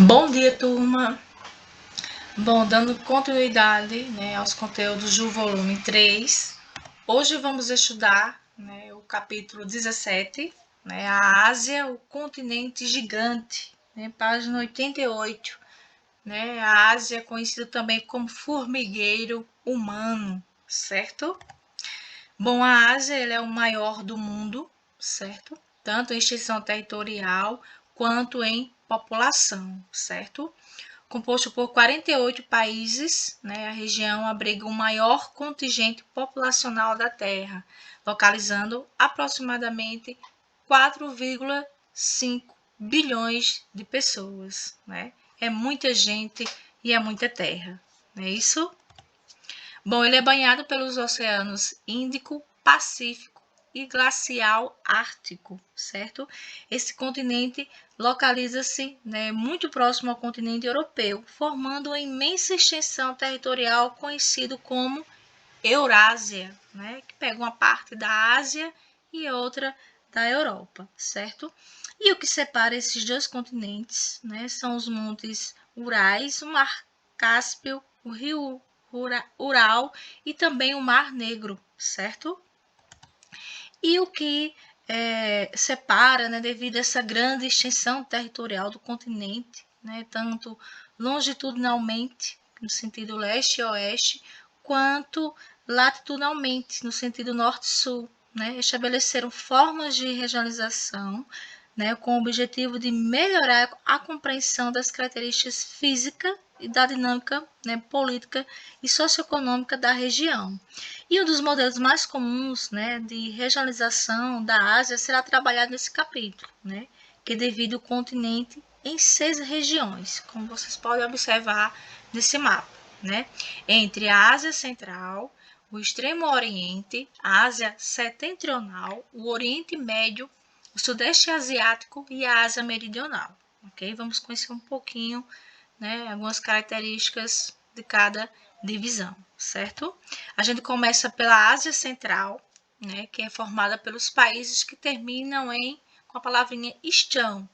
Bom dia, turma! Bom, dando continuidade, aos conteúdos do volume 3, hoje vamos estudar, o capítulo 17, a Ásia, o continente gigante, página 88. A Ásia é conhecida também como formigueiro humano, certo? Bom, a Ásia ela é o maior do mundo, certo? Tanto em extensão territorial quanto em população, certo? Composto por 48 países, a região abriga o maior contingente populacional da Terra, localizando aproximadamente 4,5 bilhões de pessoas. É muita gente e é muita terra, não é isso? Bom, ele é banhado pelos oceanos Índico, Pacífico e Glacial Ártico, certo? Esse continente localiza-se muito próximo ao continente europeu, formando uma imensa extensão territorial conhecido como Eurásia, que pega uma parte da Ásia e outra da Europa, certo? E o que separa esses dois continentes, são os montes Urais, o Mar Cáspio, o Rio Ural e também o Mar Negro, certo? E o que separa, devido a essa grande extensão territorial do continente, tanto longitudinalmente, no sentido leste e oeste, quanto latitudinalmente, no sentido norte-sul. Estabeleceram formas de regionalização com o objetivo de melhorar a compreensão das características físicas e da dinâmica política e socioeconômica da região. E um dos modelos mais comuns de regionalização da Ásia será trabalhado nesse capítulo, que divide o continente em 6 regiões, como vocês podem observar nesse mapa, entre a Ásia Central, o Extremo Oriente, a Ásia Setentrional, o Oriente Médio, o Sudeste Asiático e a Ásia Meridional. Ok? Vamos conhecer um pouquinho, algumas características de cada divisão, certo? A gente começa pela Ásia Central, que é formada pelos países que terminam com a palavrinha estão,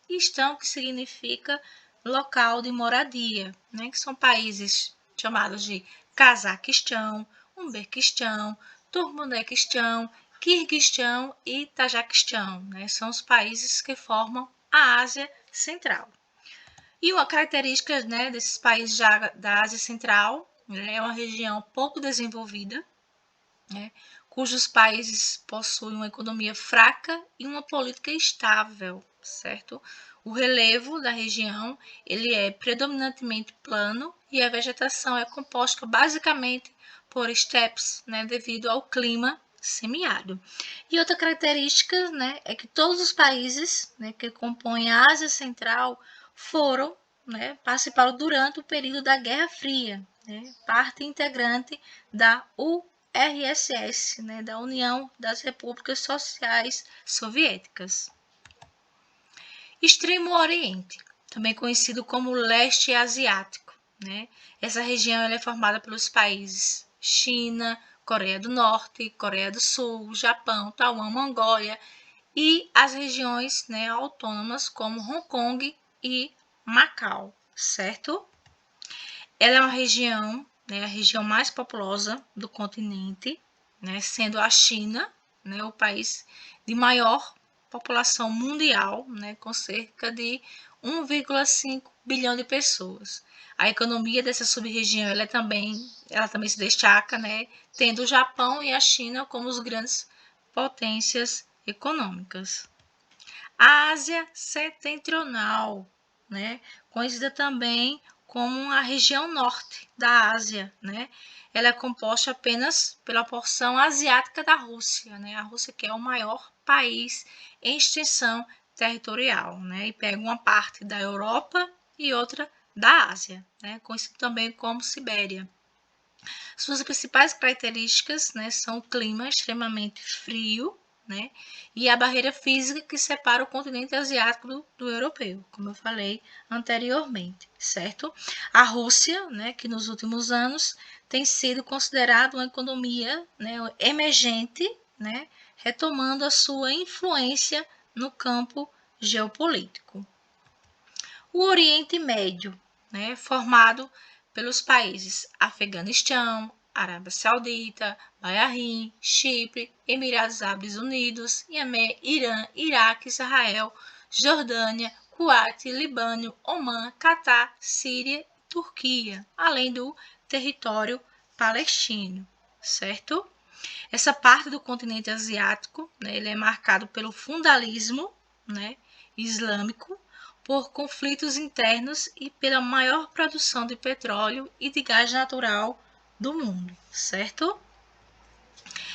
estão que significa local de moradia, que são países chamados de Cazaquistão, Uzbequistão, Turcomequistão, Quirguistão e Tajiquistão, são os países que formam a Ásia Central. E uma característica desses países da Ásia Central é uma região pouco desenvolvida, cujos países possuem uma economia fraca e uma política estável, certo? O relevo da região ele é predominantemente plano e a vegetação é composta basicamente por estepes, devido ao clima semiárido. E outra característica é que todos os países que compõem a Ásia Central participaram durante o período da Guerra Fria, parte integrante da URSS, da União das Repúblicas Sociais Soviéticas. Extremo Oriente, também conhecido como Leste Asiático. Essa região é formada pelos países China, Coreia do Norte, Coreia do Sul, Japão, Taiwan, Mongólia e as regiões autônomas como Hong Kong e Macau, certo? Ela é uma região, a região mais populosa do continente, sendo a China, o país de maior população mundial, com cerca de 1,5 bilhão de pessoas. A economia dessa sub-região ela também se destaca, tendo o Japão e a China como os grandes potências econômicas. A Ásia Setentrional, conhecida também como a região norte da Ásia, ela é composta apenas pela porção asiática da Rússia, a Rússia que é o maior país em extensão territorial, e pega uma parte da Europa e outra da Ásia, conhecido também como Sibéria. Suas principais características são o clima extremamente frio, e a barreira física que separa o continente asiático do europeu, como eu falei anteriormente, certo? A Rússia, que nos últimos anos tem sido considerada uma economia emergente, retomando a sua influência no campo geopolítico. O Oriente Médio, né, formado pelos países Afeganistão, Arábia Saudita, Bahrein, Chipre, Emirados Árabes Unidos, Iêmen, Irã, Iraque, Israel, Jordânia, Kuwait, Líbano, Omã, Catar, Síria e Turquia, além do território palestino, certo? Essa parte do continente asiático, né, ele é marcado pelo fundamentalismo, né, islâmico, por conflitos internos e pela maior produção de petróleo e de gás natural do mundo, certo?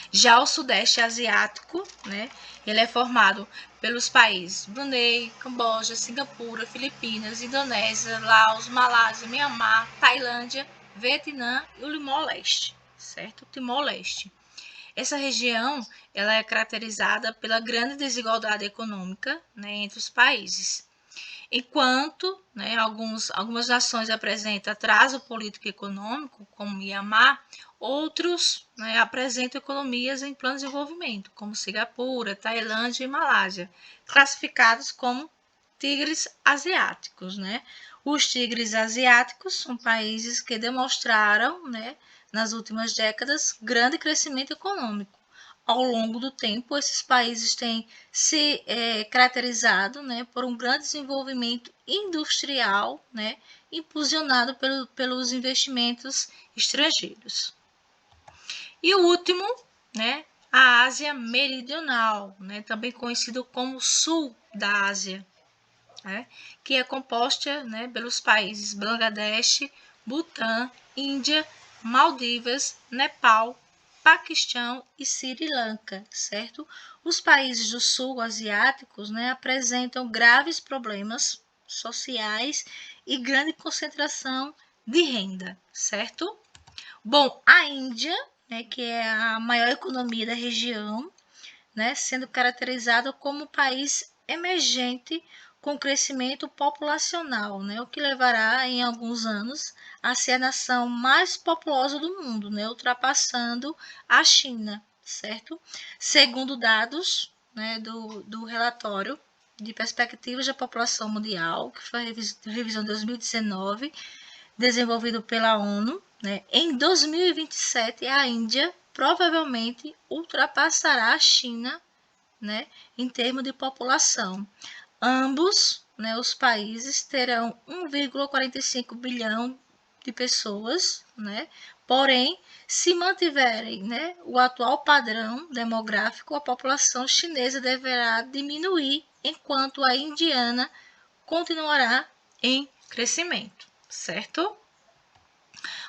Já o Sudeste Asiático, né, ele é formado pelos países Brunei, Camboja, Singapura, Filipinas, Indonésia, Laos, Malásia, Mianmar, Tailândia, Vietnã e o Timor-Leste, certo? Timor-Leste. Essa região ela é caracterizada pela grande desigualdade econômica, né, entre os países. Enquanto, né, algumas nações apresentam atraso político e econômico, como Mianmar, outros, né, apresentam economias em plano de desenvolvimento, como Singapura, Tailândia e Malásia, classificados como tigres asiáticos. Né? Os tigres asiáticos são países que demonstraram, né, nas últimas décadas, grande crescimento econômico. Ao longo do tempo, esses países têm se caracterizado, né, por um grande desenvolvimento industrial, né, impulsionado pelos investimentos estrangeiros. E o último, né, a Ásia Meridional, né, também conhecido como Sul da Ásia, né, que é composta, né, pelos países Bangladesh, Butã, Índia, Maldivas, Nepal, Paquistão e Sri Lanka, certo? Os países do sul asiáticos, né, apresentam graves problemas sociais e grande concentração de renda, certo? Bom, a Índia, né, que é a maior economia da região, né, sendo caracterizada como país emergente com crescimento populacional, né, o que levará em alguns anos a ser a nação mais populosa do mundo, né, ultrapassando a China, certo? Segundo dados, né, do relatório de perspectivas da população mundial, que foi a revisão de 2019, desenvolvido pela ONU, né, em 2027 a Índia provavelmente ultrapassará a China, né, em termos de população. Ambos, né, os países terão 1,45 bilhão de pessoas, né? Porém, se mantiverem, né, o atual padrão demográfico, a população chinesa deverá diminuir, enquanto a indiana continuará em crescimento, certo?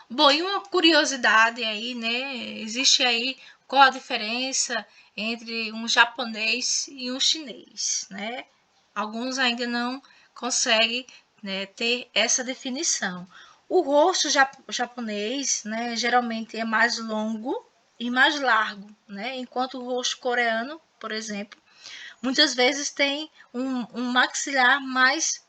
Bom, e uma curiosidade aí, né? Existe aí qual a diferença entre um japonês e um chinês, né? Alguns ainda não conseguem, né, ter essa definição. O rosto japonês, né, geralmente é mais longo e mais largo, né? Enquanto o rosto coreano, por exemplo, muitas vezes tem um maxilar mais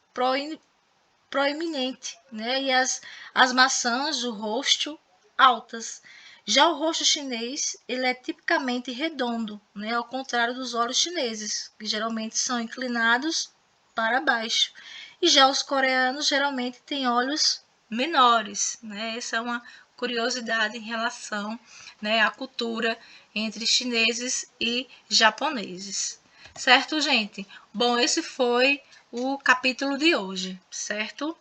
proeminente, né? E as maçãs do rosto altas. Já o rosto chinês, ele é tipicamente redondo, né? Ao contrário dos olhos chineses, que geralmente são inclinados para baixo. E já os coreanos geralmente têm olhos menores, né? Essa é uma curiosidade em relação, né, à cultura entre chineses e japoneses. Certo, gente? Bom, esse foi o capítulo de hoje, certo?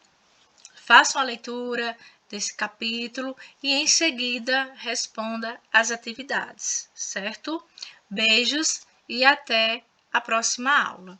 Faça uma leitura desse capítulo e em seguida responda às atividades, certo? Beijos e até a próxima aula.